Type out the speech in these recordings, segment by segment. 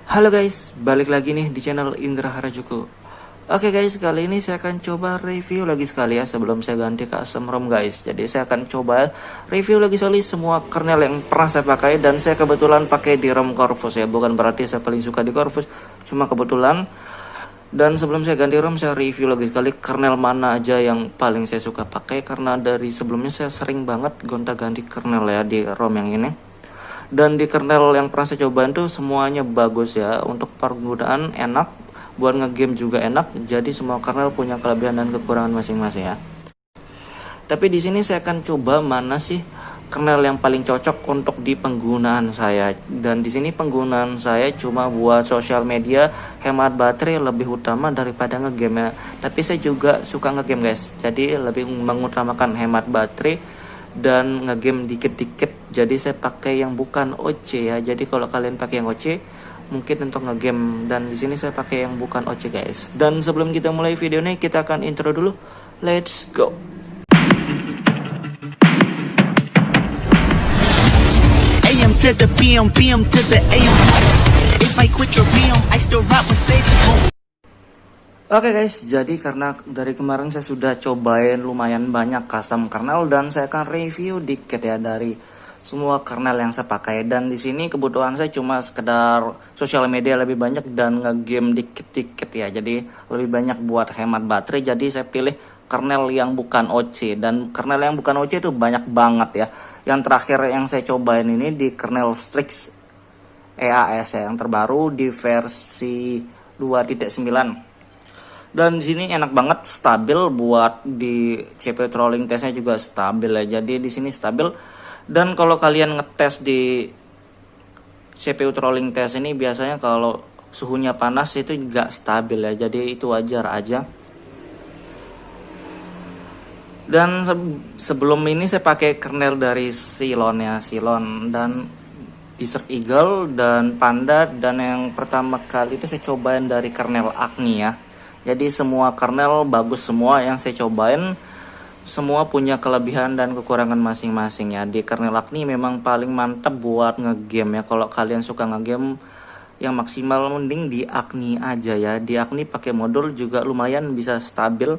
Halo guys, balik lagi nih di channel Indra Harajuku. Oke guys, kali ini saya akan coba review lagi sekali ya sebelum saya ganti ke asam ROM guys. Jadi saya akan coba review lagi sekali semua kernel yang pernah saya pakai, dan saya kebetulan pakai di ROM Corvus ya. Bukan berarti saya paling suka di Corvus, cuma kebetulan. Dan sebelum saya ganti ROM, saya review lagi sekali kernel mana aja yang paling saya suka pakai, karena dari sebelumnya saya sering banget gonta-ganti kernel ya di ROM yang ini. Dan di kernel yang pernah saya cobain tuh semuanya bagus ya, untuk penggunaan enak, buat ngegame juga enak. Jadi semua kernel punya kelebihan dan kekurangan masing-masing ya. Tapi di sini saya akan coba mana sih kernel yang paling cocok untuk di penggunaan saya. Dan di sini penggunaan saya cuma buat sosial media, hemat baterai lebih utama daripada ngegame ya. Tapi saya juga suka ngegame guys, jadi lebih mengutamakan hemat baterai dan ngegame dikit-dikit. Jadi saya pakai yang bukan OC ya. Jadi kalau kalian pakai yang OC mungkin untuk ngegame, dan di sini saya pakai yang bukan OC guys. Dan sebelum kita mulai video ini, kita akan intro dulu. Let's go. AM to the PM, PM to the AM. If I quit your PM, I still rap with safe. Oke guys, jadi karena dari kemarin saya sudah cobain lumayan banyak custom kernel, dan saya akan review dikit ya dari semua kernel yang saya pakai. Dan di sini kebutuhan saya cuma sekedar sosial media lebih banyak dan ngegame dikit-dikit ya. Jadi lebih banyak buat hemat baterai. Jadi saya pilih kernel yang bukan OC, dan kernel yang bukan OC itu banyak banget ya. Yang terakhir yang saya cobain ini di kernel Strix EAS ya, yang terbaru di versi 2.9. Dan di sini enak banget, stabil, buat di CPU trolling testnya juga stabil ya. Jadi di sini stabil. Dan kalau kalian ngetes di CPU trolling test ini, biasanya kalau suhunya panas itu juga stabil ya. Jadi itu wajar aja. Dan sebelum ini saya pakai kernel dari Cylon ya, Cylon dan Desert Eagle dan Panda. Dan yang pertama kali itu saya cobain dari kernel Agni ya. Jadi semua kernel bagus semua yang saya cobain, semua punya kelebihan dan kekurangan masing-masing ya. Di kernel Agni memang paling mantap buat ngegame ya. Kalau kalian suka ngegame yang maksimal, mending di Agni aja ya. Di Agni pakai modul juga lumayan bisa stabil.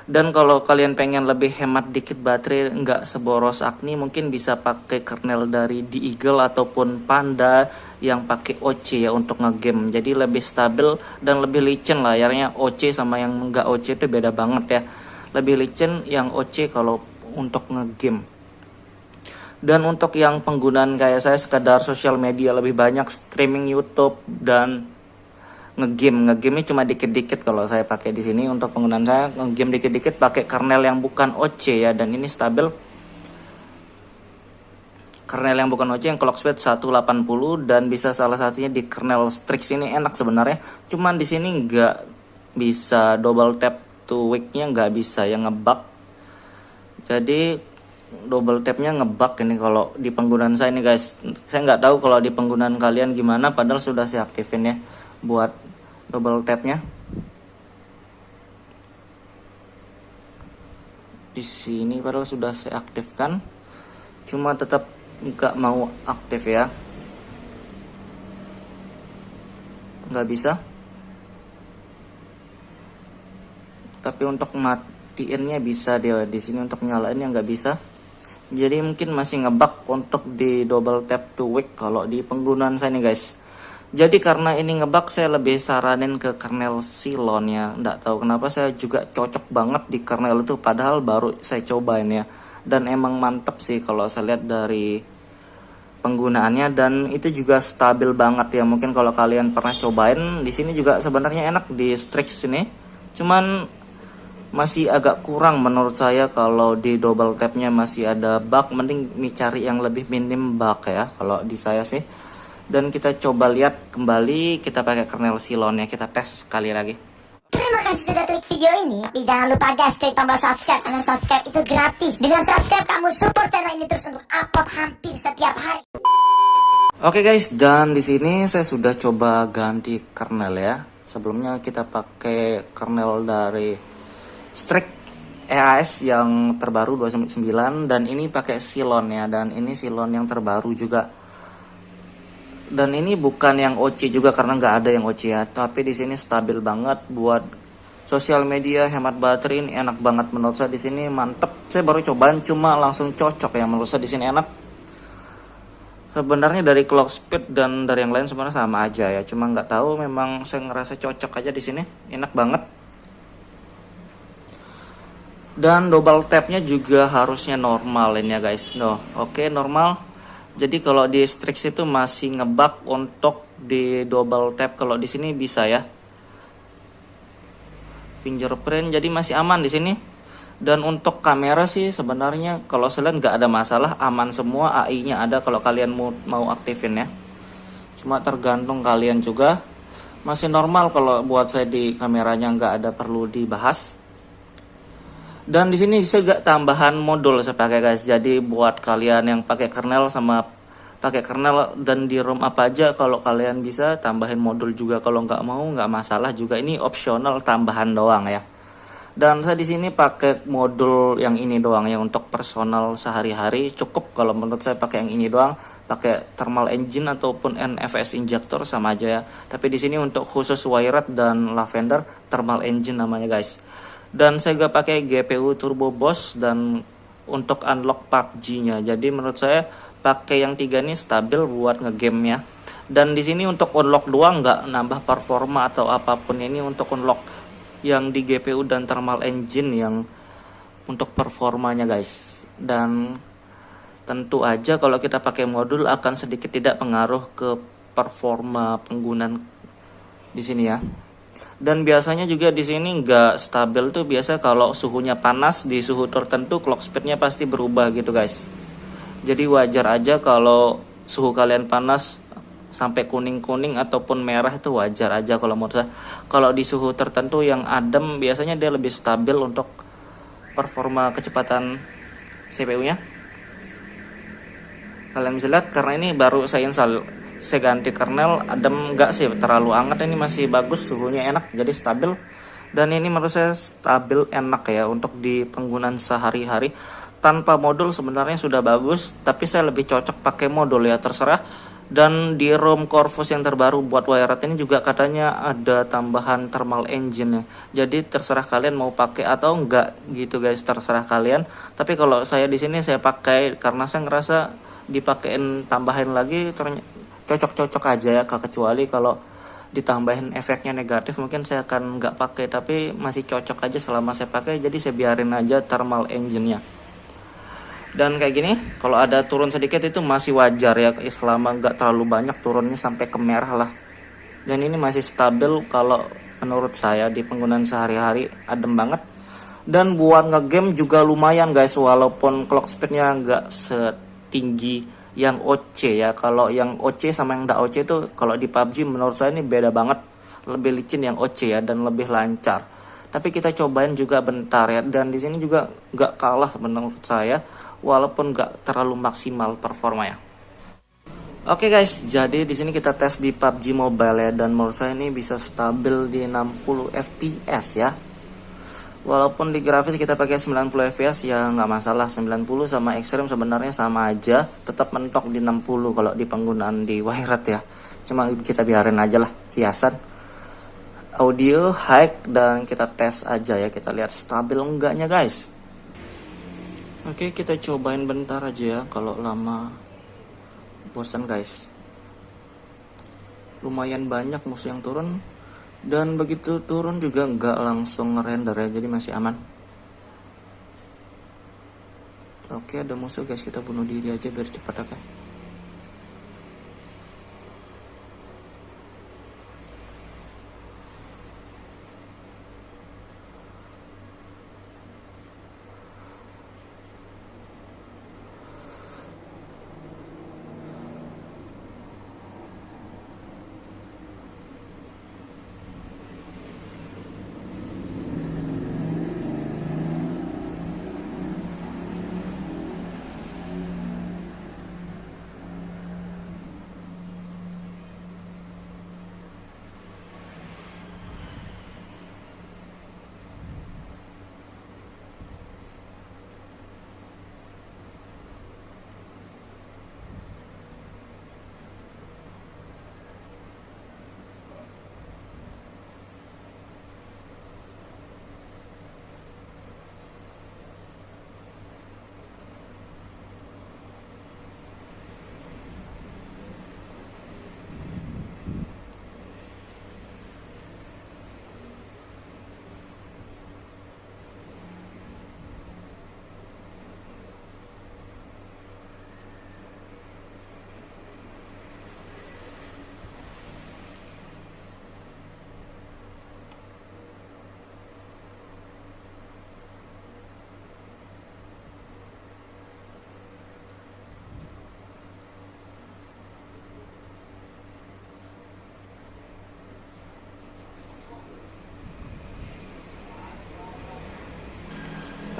Dan kalau kalian pengen lebih hemat dikit baterai, nggak seboros Agni, mungkin bisa pakai kernel dari The Eagle ataupun Panda yang pakai OC ya untuk ngegame. Jadi lebih stabil dan lebih licin layarnya. OC sama yang nggak OC itu beda banget ya. Lebih licin yang OC kalau untuk ngegame. Dan untuk yang penggunaan kayak saya sekedar sosial media lebih banyak, streaming YouTube dan ngegame cuma dikit-dikit kalau saya pakai di sini. Untuk penggunaan saya ngegame dikit-dikit pakai kernel yang bukan OC ya, dan ini stabil. Kernel yang bukan OC yang clock speed 180, dan bisa salah satunya di kernel Strix ini enak sebenarnya. Cuman di sini nggak bisa double tap to wake-nya, nggak bisa ya, ngebug. Jadi double tap-nya ngebug ini kalau di penggunaan saya ini guys. Saya nggak tahu kalau di penggunaan kalian gimana, padahal sudah saya aktifin ya buat double tap-nya. Di sini padahal sudah saya aktifkan, cuma tetap nggak mau aktif ya, nggak bisa. Tapi untuk matiinnya bisa dia, di sini untuk nyalainnya nggak bisa. Jadi mungkin masih ngebug untuk di double tap to wake kalau di penggunaan saya nih guys. Jadi karena ini ngebug, saya lebih saranin ke kernel Cylon ya. Nggak tahu kenapa saya juga cocok banget di kernel itu, padahal baru saya cobain ya. Dan emang mantep sih kalau saya lihat dari penggunaannya, dan itu juga stabil banget ya. Mungkin kalau kalian pernah cobain, di sini juga sebenarnya enak di Strix ini. Cuman masih agak kurang menurut saya kalau di double tapnya masih ada bug. Mending cari yang lebih minim bug ya kalau di saya sih. Dan kita coba lihat kembali, kita pakai kernel Cylon ya, kita tes sekali lagi. Terima kasih sudah klik video ini. Tapi jangan lupa guys, klik tombol subscribe, karena subscribe itu gratis. Dengan subscribe kamu support channel ini terus untuk upload hampir setiap hari. Oke guys, dan di sini saya sudah coba ganti kernel ya. Sebelumnya kita pakai kernel dari Strix EAS yang terbaru 2.9, dan ini pakai Cylon ya, dan ini Cylon yang terbaru juga Dan ini bukan yang OC juga karena nggak ada yang OC ya, tapi di sini stabil banget buat sosial media, hemat baterai, ini enak banget menurut saya. Di sini mantep. Saya baru cobain cuma langsung cocok ya, menurut saya di sini enak. Sebenarnya dari clock speed dan dari yang lain sebenarnya sama aja ya, cuma nggak tahu, memang saya ngerasa cocok aja di sini, enak banget. Dan double tapnya juga harusnya normal ini ya guys. Oke, normal. Jadi kalau di Strix itu masih ngebug untuk di double tap, kalau di sini bisa ya. Fingerprint jadi masih aman di sini. Dan untuk kamera sih sebenarnya kalau saya lihat nggak ada masalah, aman semua, AI-nya ada kalau kalian mau aktifin ya. Cuma tergantung kalian juga. Masih normal kalau buat saya di kameranya, nggak ada perlu dibahas. Dan di sini saya tambahan modul saya pakai guys. Jadi buat kalian yang pakai kernel dan di ROM apa aja, kalau kalian bisa tambahin modul juga. Kalau nggak mau nggak masalah juga. Ini optional, tambahan doang ya. Dan saya di sini pakai modul yang ini doang ya, untuk personal sehari-hari cukup. Kalau menurut saya pakai yang ini doang, pakai thermal engine ataupun NFS injector sama aja ya. Tapi di sini untuk khusus Wired dan Lavender thermal engine namanya guys. Dan saya gak pakai GPU Turbo Boost dan untuk unlock PUBG-nya. Jadi menurut saya pakai yang 3 ini stabil buat ngegame ya. Dan di sini untuk unlock doang, nggak nambah performa atau apapun. Ini untuk unlock yang di GPU dan thermal engine yang untuk performanya guys. Dan tentu aja kalau kita pakai modul akan sedikit tidak pengaruh ke performa penggunaan di sini ya. Dan biasanya juga di sini nggak stabil tuh, biasa kalau suhunya panas di suhu tertentu clock speednya pasti berubah gitu guys. Jadi wajar aja kalau suhu kalian panas sampai kuning-kuning ataupun merah, itu wajar aja kalau menurut saya. Kalau di suhu tertentu yang adem biasanya dia lebih stabil untuk performa kecepatan CPU-nya. Kalian bisa lihat karena ini baru saya install. Saya ganti kernel, adem nggak sih, terlalu hangat, ini masih bagus, suhunya enak, jadi stabil. Dan ini menurut saya stabil, enak ya untuk di penggunaan sehari-hari. Tanpa modul sebenarnya sudah bagus, tapi saya lebih cocok pakai modul ya, terserah. Dan di ROM Corvus yang terbaru buat Wired ini juga katanya ada tambahan thermal engine ya. Jadi terserah kalian mau pakai atau enggak gitu guys, terserah kalian. Tapi kalau saya di sini saya pakai karena saya ngerasa dipakein tambahin lagi cocok-cocok aja ya, kecuali kalau ditambahin efeknya negatif mungkin saya akan nggak pakai, tapi masih cocok aja selama saya pakai, jadi saya biarin aja thermal engine-nya. Dan kayak gini, kalau ada turun sedikit itu masih wajar ya, selama nggak terlalu banyak turunnya sampai ke merah lah. Dan ini masih stabil kalau menurut saya di penggunaan sehari-hari, adem banget. Dan buat ngegame juga lumayan guys, walaupun clock speednya nggak setinggi yang OC ya. Kalau yang OC sama yang nggak OC itu kalau di PUBG menurut saya ini beda banget, lebih licin yang OC ya dan lebih lancar. Tapi kita cobain juga bentar ya, dan di sini juga nggak kalah menurut saya, walaupun nggak terlalu maksimal performa ya. Oke guys, jadi di sini kita tes di PUBG Mobile ya, dan menurut saya ini bisa stabil di 60 fps ya. Walaupun di grafis kita pakai 90 fps ya nggak masalah, 90 sama ekstrem sebenarnya sama aja, tetap mentok di 60 kalau di penggunaan di Wired ya. Cuma kita biarin aja lah, hiasan. Audio high dan kita tes aja ya, kita lihat stabil enggaknya guys. Oke, kita cobain bentar aja ya, kalau lama bosan guys. Lumayan banyak musuh yang turun. Dan begitu turun juga nggak langsung ngerender ya, jadi masih aman. Oke, ada musuh guys, kita bunuh diri aja biar cepat. Oke.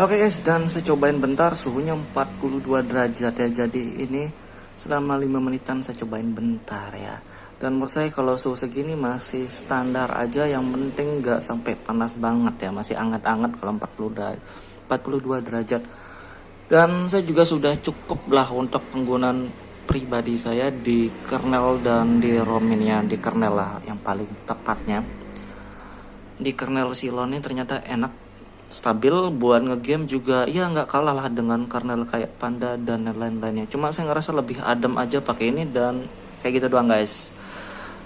Oke guys, dan saya cobain bentar, suhunya 42 derajat ya. Jadi ini selama 5 menitan saya cobain bentar ya. Dan menurut saya kalau suhu segini masih standar aja, yang penting nggak sampai panas banget ya, masih anget-anget kalau 42 derajat. Dan saya juga sudah cukup lah untuk penggunaan pribadi saya di kernel dan di ROM ini ya, di kernel lah yang paling tepatnya. Di kernel Silon ini ternyata enak, stabil buat ngegame juga ya, nggak kalah lah dengan kernel kayak Panda dan lain-lainnya. Cuma saya ngerasa lebih adem aja pakai ini dan kayak gitu doang guys.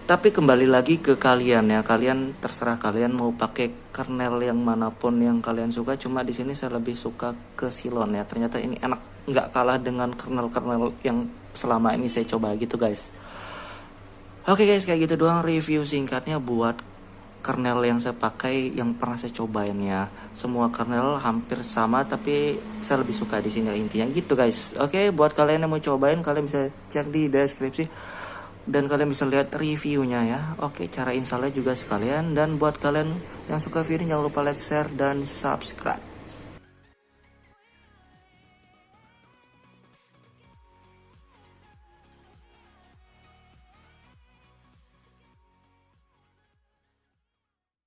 Tapi kembali lagi ke kalian ya, kalian terserah kalian mau pakai kernel yang manapun yang kalian suka. Cuma di sini saya lebih suka ke Silon ya, ternyata ini enak, nggak kalah dengan kernel-kernel yang selama ini saya coba gitu guys. Oke guys, kayak gitu doang review singkatnya buat kernel yang saya pakai, yang pernah saya cobain ya. Semua kernel hampir sama, tapi saya lebih suka di sini intinya gitu guys. Oke, buat kalian yang mau cobain, kalian bisa cek di deskripsi dan kalian bisa lihat reviewnya ya. Oke, cara installnya juga sekalian. Dan buat kalian yang suka video, jangan lupa like, share, dan subscribe.